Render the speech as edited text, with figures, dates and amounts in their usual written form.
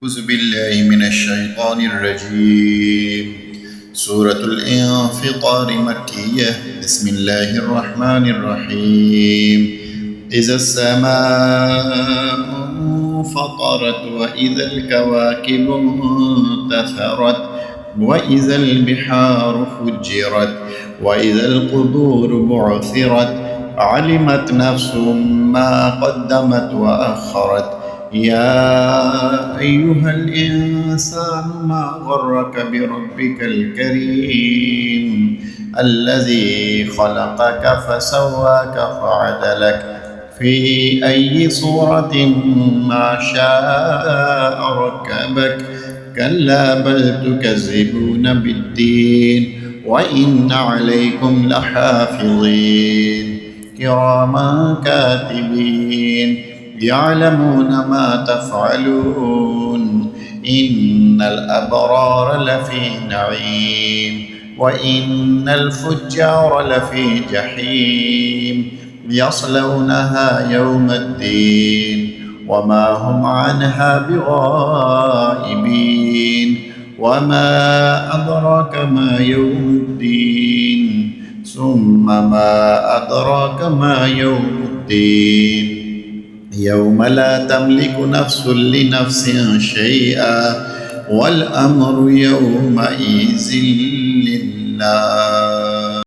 أعوذ بالله من الشيطان الرجيم. سورة الانفطار مكية. بسم الله الرحمن الرحيم. إذا السماء انفطرت وإذا الكواكب انتثرت وإذا البحار فجرت وإذا القبور بعثرت علمت نفس ما قدمت وأخرت. يا أيها الإنسان ما غرك بربك الكريم الذي خلقك فسواك فعدلك في أي صورة ما شاء ركبك. كلا بل تكذبون بالدين وإن عليكم لحافظين كراما كاتبين يعلمون ما تفعلون. إن الأبرار لفي نعيم وإن الفجار لفي جحيم يصلونها يوم الدين وما هم عنها بغائبين. وما أدراك ما يوم الدين ثم ما أدراك ما يوم الدين يوم لا تملك نفس لنفس شيئا والأمر يومئذ لله.